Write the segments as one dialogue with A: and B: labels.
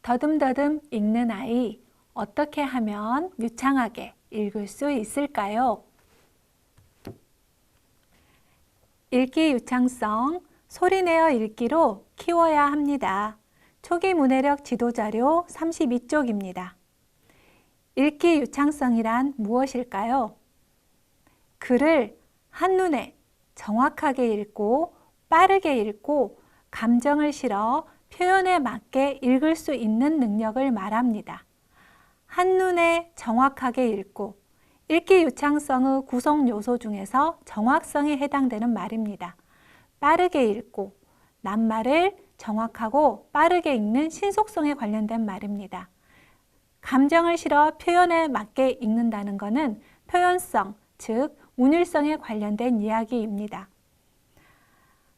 A: 더듬더듬 읽는 아이, 어떻게 하면 유창하게 읽을 수 있을까요? 읽기 유창성, 소리내어 읽기로 키워야 합니다. 초기 문해력 지도자료 32쪽입니다. 읽기 유창성이란 무엇일까요? 글을 한눈에 정확하게 읽고 빠르게 읽고 감정을 실어 표현에 맞게 읽을 수 있는 능력을 말합니다. 한눈에 정확하게 읽고 읽기 유창성의 구성 요소 중에서 정확성에 해당되는 말입니다. 빠르게 읽고 낱말을 정확하고 빠르게 읽는 신속성에 관련된 말입니다. 감정을 실어 표현에 맞게 읽는다는 것은 표현성, 즉 운율성에 관련된 이야기입니다.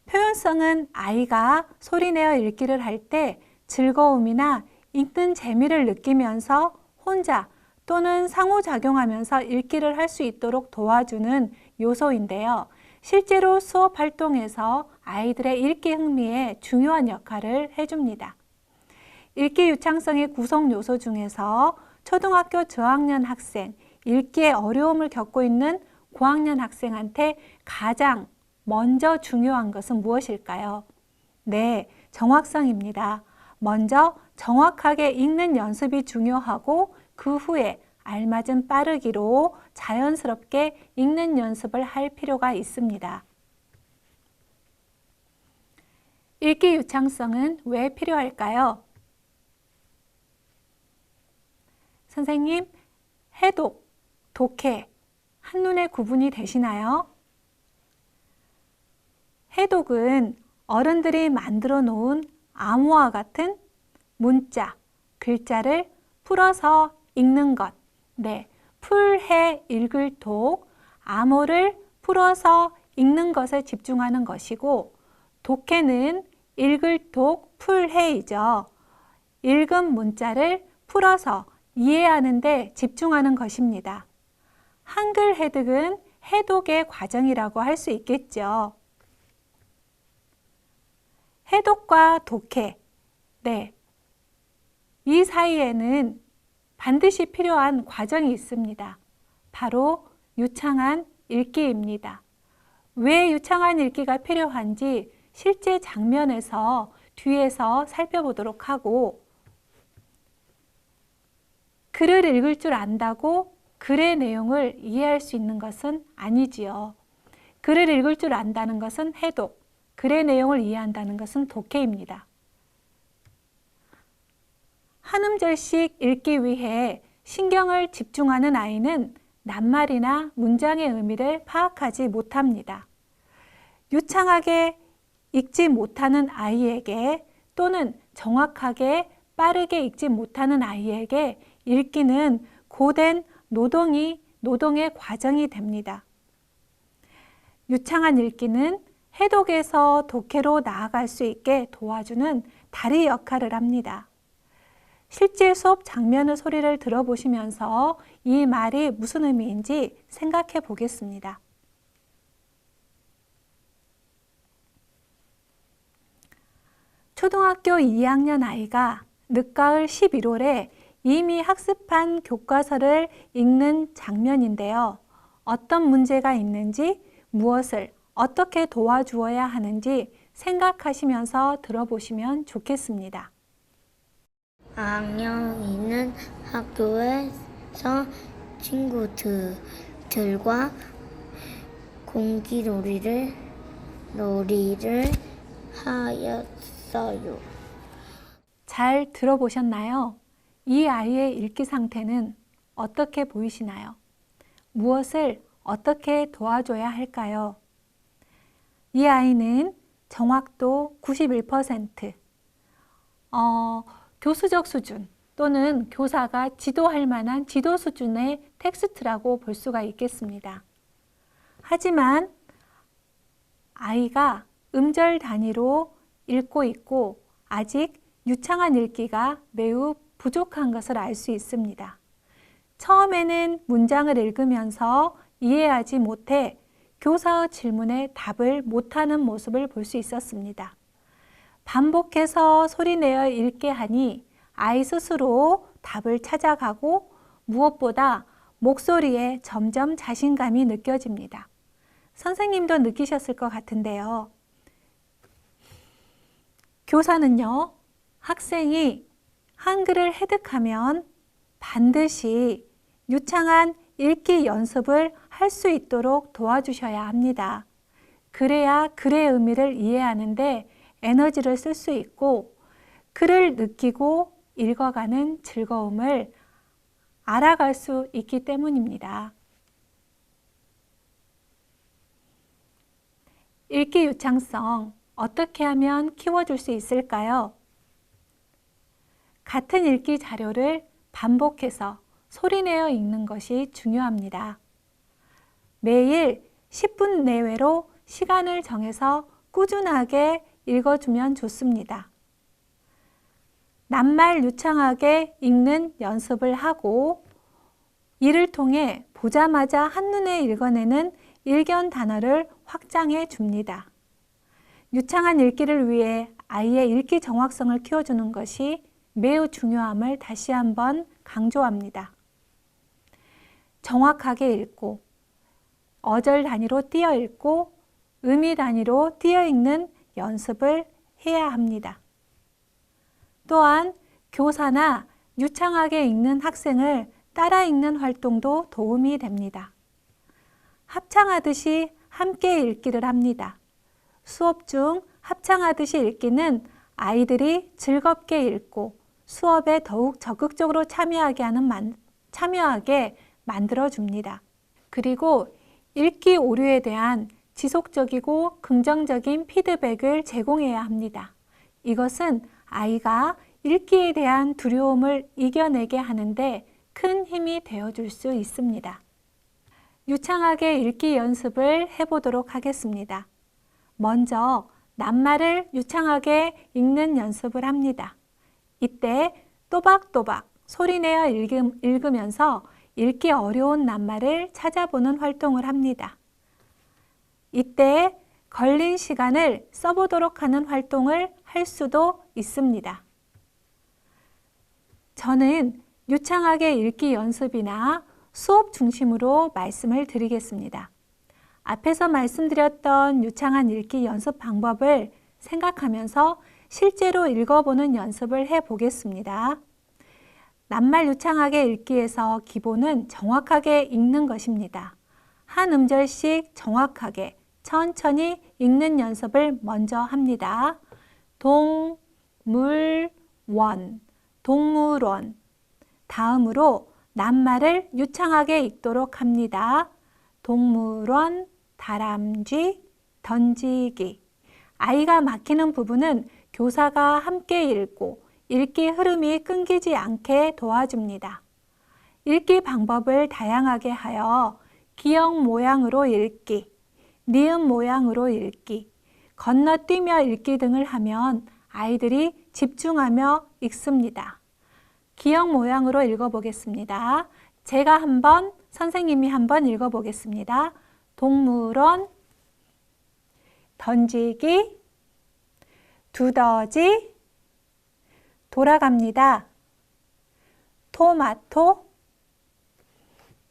A: 표현성은 아이가 소리내어 읽기를 할 때 즐거움이나 읽는 재미를 느끼면서 혼자 또는 상호작용하면서 읽기를 할 수 있도록 도와주는 요소인데요. 실제로 수업 활동에서 아이들의 읽기 흥미에 중요한 역할을 해줍니다. 읽기 유창성의 구성 요소 중에서 초등학교 저학년 학생, 읽기에 어려움을 겪고 있는 고학년 학생한테 가장 먼저 중요한 것은 무엇일까요? 네, 정확성입니다. 먼저 정확하게 읽는 연습이 중요하고 그 후에 알맞은 빠르기로 자연스럽게 읽는 연습을 할 필요가 있습니다. 읽기 유창성은 왜 필요할까요? 선생님, 해독, 독해, 한눈에 구분이 되시나요? 해독은 어른들이 만들어 놓은 암호와 같은 문자, 글자를 풀어서 읽는 것. 네, 풀해 읽을 독, 암호를 풀어서 읽는 것에 집중하는 것이고, 독해는 읽을 독, 풀해이죠. 읽은 문자를 풀어서 이해하는 데 집중하는 것입니다. 한글 해독은 해독의 과정이라고 할 수 있겠죠. 해독과 독해, 네, 이 사이에는 반드시 필요한 과정이 있습니다. 바로 유창한 읽기입니다. 왜 유창한 읽기가 필요한지 실제 장면에서 뒤에서 살펴보도록 하고, 글을 읽을 줄 안다고 글의 내용을 이해할 수 있는 것은 아니지요. 글을 읽을 줄 안다는 것은 해독, 글의 내용을 이해한다는 것은 독해입니다. 한 음절씩 읽기 위해 신경을 집중하는 아이는 낱말이나 문장의 의미를 파악하지 못합니다. 유창하게 읽지 못하는 아이에게 또는 정확하게 빠르게 읽지 못하는 아이에게 읽기는 고된 노동의 과정이 됩니다. 유창한 읽기는 해독에서 독해로 나아갈 수 있게 도와주는 다리 역할을 합니다. 실제 수업 장면의 소리를 들어보시면서 이 말이 무슨 의미인지 생각해 보겠습니다. 초등학교 2학년 아이가 늦가을 11월에 이미 학습한 교과서를 읽는 장면인데요. 어떤 문제가 있는지, 무엇을 어떻게 도와주어야 하는지 생각하시면서 들어보시면 좋겠습니다.
B: 4학년 있는 학교에서 친구들과 공기놀이를 하였어요.
A: 잘 들어보셨나요? 이 아이의 읽기 상태는 어떻게 보이시나요? 무엇을 어떻게 도와줘야 할까요? 이 아이는 정확도 91%, 교수적 수준 또는 교사가 지도할 만한 지도 수준의 텍스트라고 볼 수가 있겠습니다. 하지만 아이가 음절 단위로 읽고 있고 아직 유창한 읽기가 매우 부족한 것을 알 수 있습니다. 처음에는 문장을 읽으면서 이해하지 못해 교사의 질문에 답을 못하는 모습을 볼 수 있었습니다. 반복해서 소리내어 읽게 하니 아이 스스로 답을 찾아가고 무엇보다 목소리에 점점 자신감이 느껴집니다. 선생님도 느끼셨을 것 같은데요. 교사는요, 학생이 한글을 해득하면 반드시 유창한 읽기 연습을 할 수 있도록 도와주셔야 합니다. 그래야 글의 의미를 이해하는데 에너지를 쓸 수 있고 글을 느끼고 읽어가는 즐거움을 알아갈 수 있기 때문입니다. 읽기 유창성 어떻게 하면 키워줄 수 있을까요? 같은 읽기 자료를 반복해서 소리내어 읽는 것이 중요합니다. 매일 10분 내외로 시간을 정해서 꾸준하게 읽어주면 좋습니다. 낱말 유창하게 읽는 연습을 하고 이를 통해 보자마자 한눈에 읽어내는 일견 단어를 확장해 줍니다. 유창한 읽기를 위해 아이의 읽기 정확성을 키워주는 것이 매우 중요함을 다시 한번 강조합니다. 정확하게 읽고 어절 단위로 띄어 읽고 의미 단위로 띄어 읽는 연습을 해야 합니다. 또한 교사나 유창하게 읽는 학생을 따라 읽는 활동도 도움이 됩니다. 합창하듯이 함께 읽기를 합니다. 수업 중 합창하듯이 읽기는 아이들이 즐겁게 읽고 수업에 더욱 적극적으로 참여하게 만들어줍니다. 그리고 읽기 오류에 대한 지속적이고 긍정적인 피드백을 제공해야 합니다. 이것은 아이가 읽기에 대한 두려움을 이겨내게 하는데 큰 힘이 되어줄 수 있습니다. 유창하게 읽기 연습을 해보도록 하겠습니다. 먼저 낱말을 유창하게 읽는 연습을 합니다. 이때 또박또박 소리내어 읽으면서 읽기 어려운 낱말을 찾아보는 활동을 합니다. 이때 걸린 시간을 써보도록 하는 활동을 할 수도 있습니다. 저는 유창하게 읽기 연습이나 수업 중심으로 말씀을 드리겠습니다. 앞에서 말씀드렸던 유창한 읽기 연습 방법을 생각하면서 실제로 읽어보는 연습을 해보겠습니다. 낱말 유창하게 읽기에서 기본은 정확하게 읽는 것입니다. 한 음절씩 정확하게 천천히 읽는 연습을 먼저 합니다. 동물원, 동물원. 다음으로 낱말을 유창하게 읽도록 합니다. 동물원, 다람쥐, 던지기. 아이가 막히는 부분은 교사가 함께 읽고 읽기 흐름이 끊기지 않게 도와줍니다. 읽기 방법을 다양하게 하여 기역 모양으로 읽기, 니은 모양으로 읽기, 건너뛰며 읽기 등을 하면 아이들이 집중하며 읽습니다. 기역 모양으로 읽어보겠습니다. 제가 한번, 선생님이 한번 읽어보겠습니다. 동물원, 던지기, 두더지, 돌아갑니다. 토마토.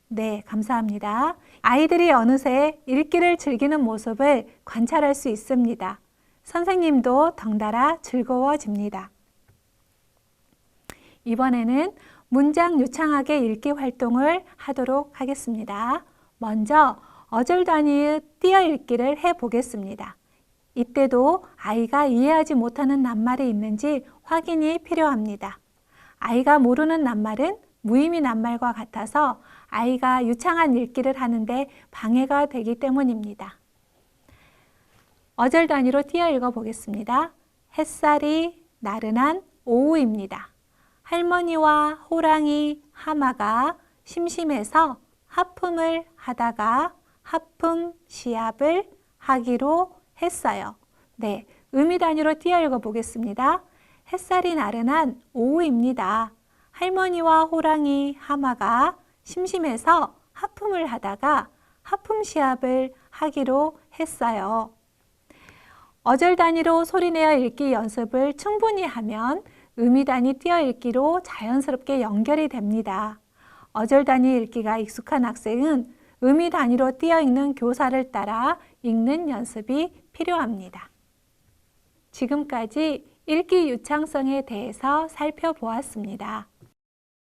A: 네, 감사합니다. 아이들이 어느새 읽기를 즐기는 모습을 관찰할 수 있습니다. 선생님도 덩달아 즐거워집니다. 이번에는 문장 유창하게 읽기 활동을 하도록 하겠습니다. 먼저 어절 단위의 띄어 읽기를 해보겠습니다. 이때도 아이가 이해하지 못하는 낱말이 있는지 확인이 필요합니다. 아이가 모르는 낱말은 무의미 낱말과 같아서 아이가 유창한 읽기를 하는데 방해가 되기 때문입니다. 어절 단위로 띄어 읽어보겠습니다. 햇살이 나른한 오후입니다. 할머니와 호랑이, 하마가 심심해서 하품을 하다가 하품 시합을 하기로 했어요. 네, 의미 단위로 띄어 읽어보겠습니다. 햇살이 나른한 오후입니다. 할머니와 호랑이, 하마가 심심해서 하품을 하다가 하품 시합을 하기로 했어요. 어절 단위로 소리내어 읽기 연습을 충분히 하면 의미 단위 띄어 읽기로 자연스럽게 연결이 됩니다. 어절 단위 읽기가 익숙한 학생은 의미 단위로 띄어 읽는 교사를 따라 읽는 연습이 필요합니다. 지금까지 읽기 유창성에 대해서 살펴보았습니다.